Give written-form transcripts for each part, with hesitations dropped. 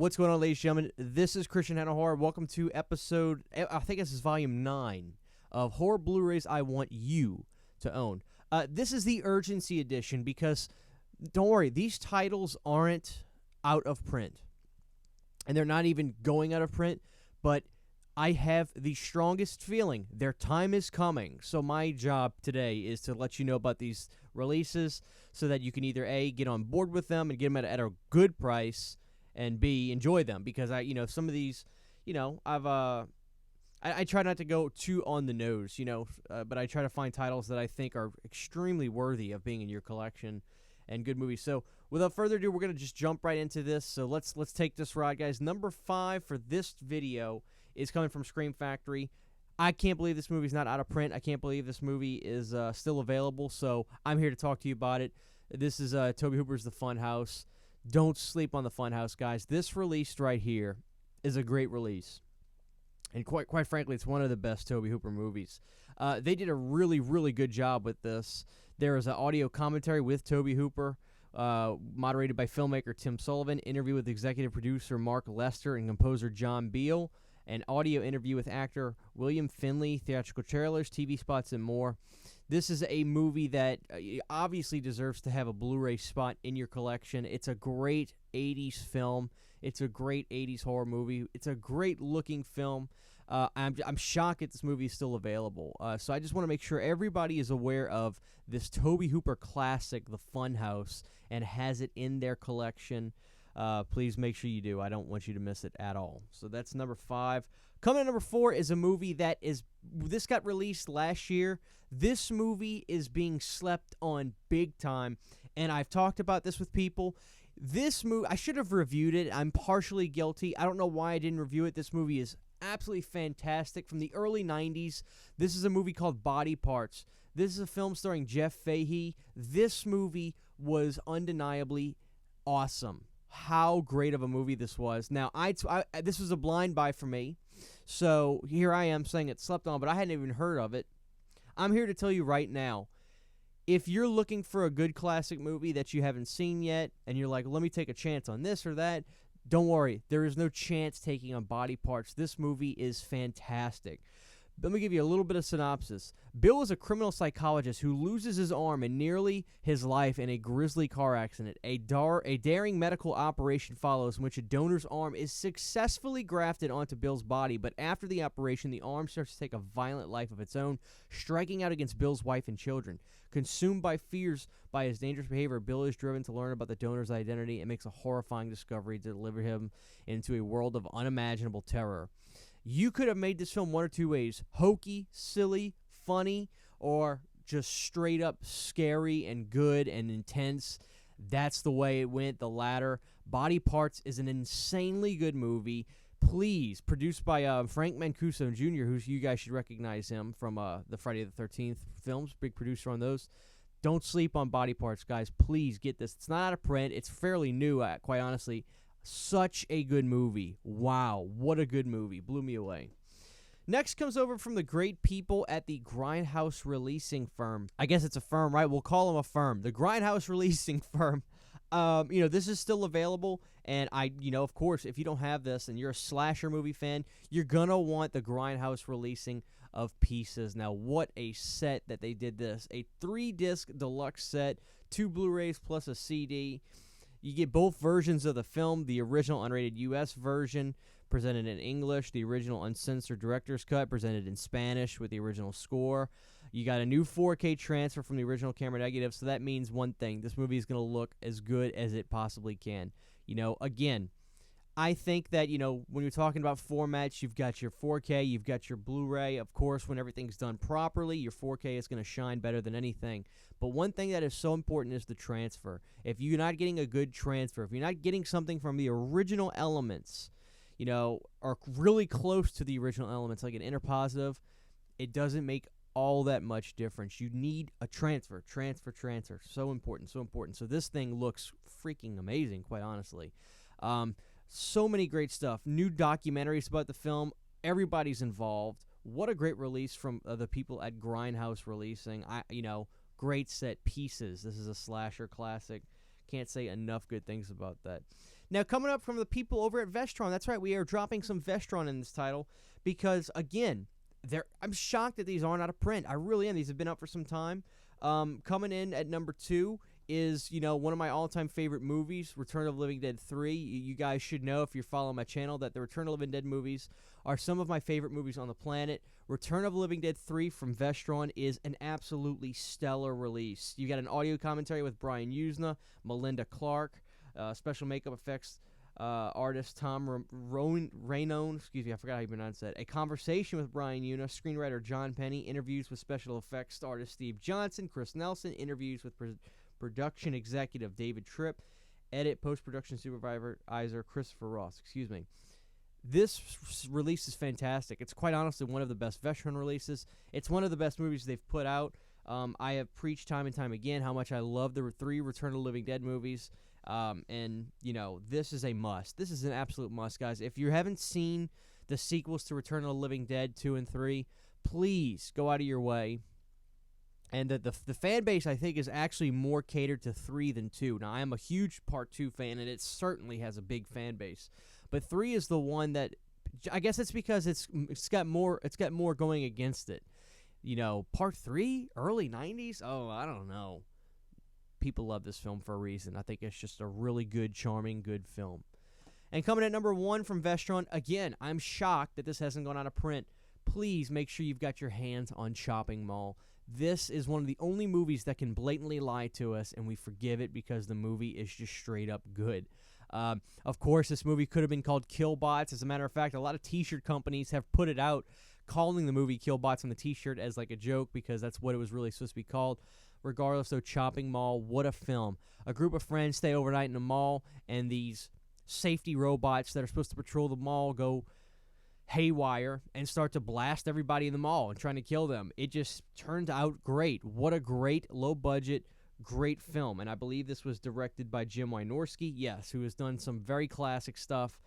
What's going on, ladies and gentlemen? This is Christian Hanna Horror. Welcome to episode, I think this is volume 9 of Horror Blu-rays I Want You to Own. This is the urgency edition because, don't worry, these titles aren't out of print. And they're not even going out of print, but I have the strongest feeling their time is coming. So my job today is to let you know about these releases so that you can either A, get on board with them and get them at a good price, and B, enjoy them. Because some of these, I try not to go too on the nose, but I try to find titles that I think are extremely worthy of being in your collection and good movies. So without further ado, we're going to just jump right into this. So let's take this ride, guys. Number 5 for this video is coming from Scream Factory. I can't believe this movie's not out of print. I can't believe this movie is still available. So I'm here to talk to you about it. This is Tobe Hooper's The Funhouse. Don't sleep on The Funhouse, guys. This release right here is a great release. And quite frankly, it's one of the best Tobe Hooper movies. They did a really, really good job with this. There is an audio commentary with Tobe Hooper, moderated by filmmaker Tim Sullivan, interview with executive producer Mark Lester and composer John Beal, an audio interview with actor William Finley, theatrical trailers, TV spots, and more. This is a movie that obviously deserves to have a Blu-ray spot in your collection. It's a great 80s film. It's a great 80s horror movie. It's a great-looking film. I'm shocked that this movie is still available. So I just want to make sure everybody is aware of this Tobe Hooper classic, The Funhouse, and has it in their collection. Please make sure you do. I don't want you to miss it at all. So that's number 5. Coming at number 4 is a movie this got released last year. This movie is being slept on big time, and I've talked about this with people. This movie, I should have reviewed it. I'm partially guilty. I don't know why I didn't review it. This movie is absolutely fantastic. From the early 90s, this is a movie called Body Parts. This is a film starring Jeff Fahey. This movie was undeniably awesome. How great of a movie this was. Now, this was a blind buy for me, so here I am saying it slept on, but I hadn't even heard of it. I'm here to tell you right now, if you're looking for a good classic movie that you haven't seen yet, and you're like, let me take a chance on this or that, don't worry. There is no chance taking on Body Parts. This movie is fantastic. Let me give you a little bit of synopsis. Bill is a criminal psychologist who loses his arm and nearly his life in a grisly car accident. A daring medical operation follows in which a donor's arm is successfully grafted onto Bill's body, but after the operation, the arm starts to take a violent life of its own, striking out against Bill's wife and children. Consumed by fears by his dangerous behavior, Bill is driven to learn about the donor's identity and makes a horrifying discovery to deliver him into a world of unimaginable terror. You could have made this film one or two ways: hokey, silly, funny, or just straight up scary and good and intense. That's the way it went, the latter. Body Parts is an insanely good movie. Please, produced by Frank Mancuso Jr., who you guys should recognize him from the Friday the 13th films, big producer on those. Don't sleep on Body Parts, guys. Please get this. It's not out of print. It's fairly new, quite honestly. Such a good movie. Wow, what a good movie. Blew me away. Next comes over from the great people at the Grindhouse Releasing Firm. I guess it's a firm, right? We'll call them a firm. The Grindhouse Releasing Firm. This is still available, and of course, if you don't have this and you're a slasher movie fan, you're going to want the Grindhouse Releasing of Pieces. Now, what a set that they did this. A 3-disc deluxe set, 2 Blu-rays plus a CD. You get both versions of the film, the original unrated U.S. version presented in English, the original uncensored director's cut presented in Spanish with the original score. You got a new 4K transfer from the original camera negative, so that means one thing: this movie is going to look as good as it possibly can. Again, I think that, when you're talking about formats, you've got your 4K, you've got your Blu-ray. Of course, when everything's done properly, your 4K is going to shine better than anything. But one thing that is so important is the transfer. If you're not getting a good transfer, if you're not getting something from the original elements, are really close to the original elements, like an interpositive, it doesn't make all that much difference. You need a transfer. So important, so important. So this thing looks freaking amazing, quite honestly. So many great stuff. New documentaries about the film. Everybody's involved. What a great release from the people at Grindhouse Releasing. Great set. Pieces. This is a slasher classic. Can't say enough good things about that. Now, coming up from the people over at Vestron, that's right, we are dropping some Vestron in this title because, again, I'm shocked that these aren't out of print. I really am. These have been out for some time. Coming in at number 2 is, one of my all-time favorite movies, Return of the Living Dead 3. You guys should know, if you're following my channel, that the Return of the Living Dead movies are some of my favorite movies on the planet. Return of the Living Dead 3 from Vestron is an absolutely stellar release. You got an audio commentary with Brian Usna, Melinda Clark, special makeup effects artist Tom Rainone, I forgot how you pronounce that. A conversation with Brian Usna, screenwriter John Penny, interviews with special effects artist Steve Johnson, Chris Nelson, interviews with production executive David Tripp, edit post-production supervisor Christopher Ross. This release is fantastic. It's quite honestly one of the best Vestron releases. It's one of the best movies they've put out. I have preached time and time again how much I love the 3 Return of the Living Dead movies. And, this is a must. This is an absolute must, guys. If you haven't seen the sequels to Return of the Living Dead 2 and 3, please go out of your way. And the fan base, I think, is actually more catered to 3 than 2. Now, I am a huge Part 2 fan, and it certainly has a big fan base. But 3 is the one that, I guess it's because it's got more going against it. Part 3, early 90s? Oh, I don't know. People love this film for a reason. I think it's just a really good, charming, good film. And coming at number 1 from Vestron, again, I'm shocked that this hasn't gone out of print. Please make sure you've got your hands on Chopping Mall. This is one of the only movies that can blatantly lie to us, and we forgive it because the movie is just straight up good. Of course, this movie could have been called Killbots. As a matter of fact, a lot of t-shirt companies have put it out, calling the movie Killbots on the t-shirt as like a joke because that's what it was really supposed to be called. Regardless, though, Chopping Mall, what a film. A group of friends stay overnight in a mall, and these safety robots that are supposed to patrol the mall go haywire and start to blast everybody in the mall and trying to kill them. It just turned out great. What a great, low-budget, great film. And I believe this was directed by Jim Wynorski, yes, who has done some very classic stuff.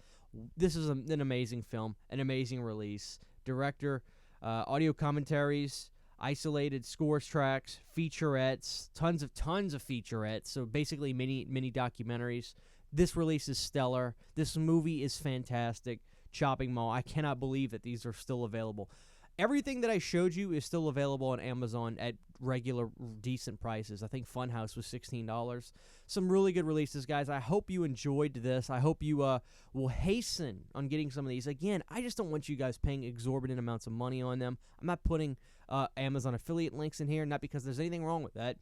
This is an amazing film, an amazing release. Director, audio commentaries, isolated scores tracks, featurettes, tons of featurettes, so basically mini documentaries. This release is stellar. This movie is fantastic. Chopping Mall, I cannot believe that these are still available. Everything that I showed you is still available on Amazon at regular, decent prices. I think Funhouse was $16. Some really good releases, guys. I hope you enjoyed this. I hope you will hasten on getting some of these. Again, I just don't want you guys paying exorbitant amounts of money on them. I'm not putting Amazon affiliate links in here, not because there's anything wrong with that.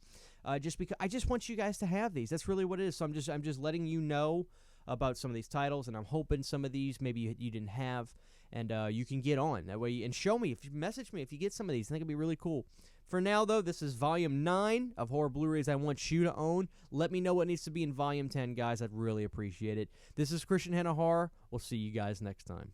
Just because I just want you guys to have these. That's really what it is. So I'm just letting you know about some of these titles, and I'm hoping some of these maybe you didn't have, and you can get on that way and show me, if you message me if you get some of these. I think it'd be really cool. For now, though, this is Volume 9 of Horror Blu-rays I want you to own. Let me know what needs to be in Volume 10, guys. I'd really appreciate it. This is Christian Hanna Horror. We'll see you guys next time.